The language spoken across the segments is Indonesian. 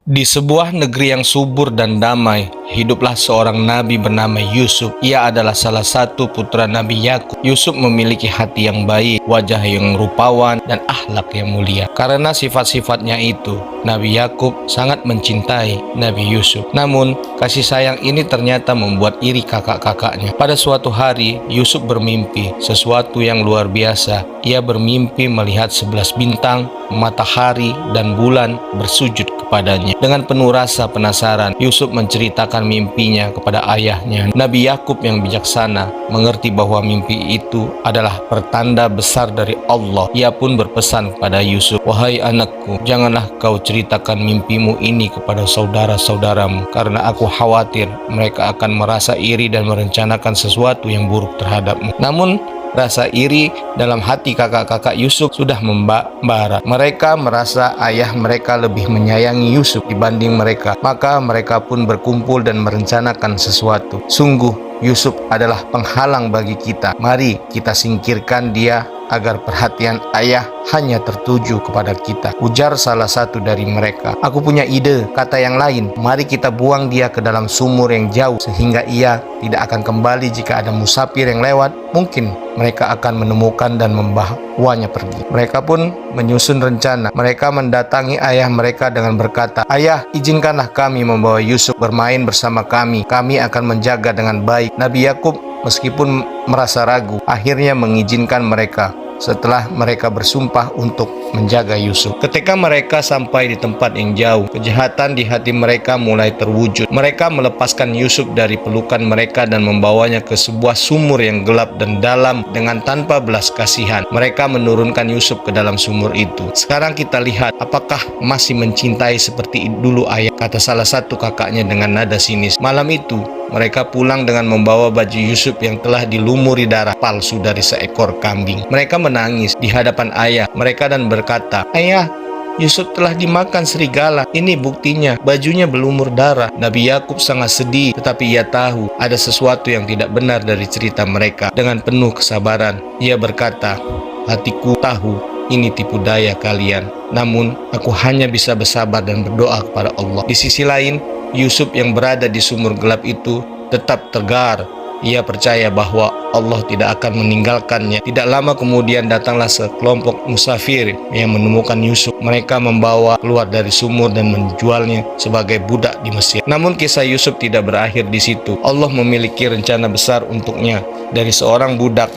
Di sebuah negeri yang subur dan damai, hiduplah seorang nabi bernama Yusuf. Ia adalah salah satu putra Nabi Yakub. Yusuf memiliki hati yang baik, wajah yang rupawan, dan akhlak yang mulia. Karena sifat-sifatnya itu, Nabi Yakub sangat mencintai Nabi Yusuf. Namun, kasih sayang ini ternyata membuat iri kakak-kakaknya. Pada suatu hari, Yusuf bermimpi sesuatu yang luar biasa. Ia bermimpi melihat 11 bintang, matahari, dan bulan bersujud kepadanya. Dengan penuh rasa penasaran, Yusuf menceritakan mimpinya kepada ayahnya. Nabi Yakub yang bijaksana mengerti bahwa mimpi itu adalah pertanda besar dari Allah. Ia pun berpesan kepada Yusuf, "Wahai anakku, janganlah kau ceritakan mimpimu ini kepada saudara-saudaramu, karena aku khawatir mereka akan merasa iri dan merencanakan sesuatu yang buruk terhadapmu." Namun, rasa iri dalam hati kakak-kakak Yusuf sudah membara. Mereka merasa ayah mereka lebih menyayangi Yusuf dibanding mereka. Maka mereka pun berkumpul dan merencanakan sesuatu. Sungguh, Yusuf adalah penghalang bagi kita. Mari kita singkirkan dia agar perhatian ayah hanya tertuju kepada kita. Ujar salah satu dari mereka. "Aku punya ide," kata yang lain. "Mari kita buang dia ke dalam sumur yang jauh sehingga ia tidak akan kembali jika ada musafir yang lewat. Mungkin mereka akan menemukan dan membawanya pergi." Mereka pun menyusun rencana. Mereka mendatangi ayah mereka dengan berkata, "Ayah, izinkanlah kami membawa Yusuf bermain bersama kami. Kami akan menjaga dengan baik." Nabi Yakub meskipun merasa ragu, akhirnya mengizinkan mereka setelah mereka bersumpah untuk menjaga Yusuf. Ketika mereka sampai di tempat yang jauh, kejahatan di hati mereka mulai terwujud. Mereka melepaskan Yusuf dari pelukan mereka dan membawanya ke sebuah sumur yang gelap dan dalam dengan tanpa belas kasihan. Mereka menurunkan Yusuf ke dalam sumur itu. "Sekarang kita lihat apakah masih mencintai seperti dulu ayah," kata salah satu kakaknya dengan nada sinis. Malam itu, mereka pulang dengan membawa baju Yusuf yang telah dilumuri darah palsu dari seekor kambing. Mereka menangis di hadapan ayah mereka dan berkata, "Ayah, Yusuf telah dimakan serigala. Ini buktinya, bajunya berlumur darah." Nabi Yakub sangat sedih, tetapi ia tahu ada sesuatu yang tidak benar dari cerita mereka. Dengan penuh kesabaran, ia berkata, "Hatiku tahu ini tipu daya kalian. Namun, aku hanya bisa bersabar dan berdoa kepada Allah." Di sisi lain, Yusuf yang berada di sumur gelap itu tetap tegar. Ia percaya bahwa Allah tidak akan meninggalkannya. Tidak lama kemudian datanglah sekelompok musafir yang menemukan Yusuf. Mereka membawa keluar dari sumur dan menjualnya sebagai budak di Mesir. Namun kisah Yusuf tidak berakhir di situ. Allah memiliki rencana besar untuknya. Dari seorang budak,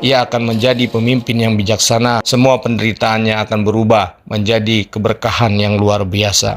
ia akan menjadi pemimpin yang bijaksana. Semua penderitaannya akan berubah menjadi keberkahan yang luar biasa.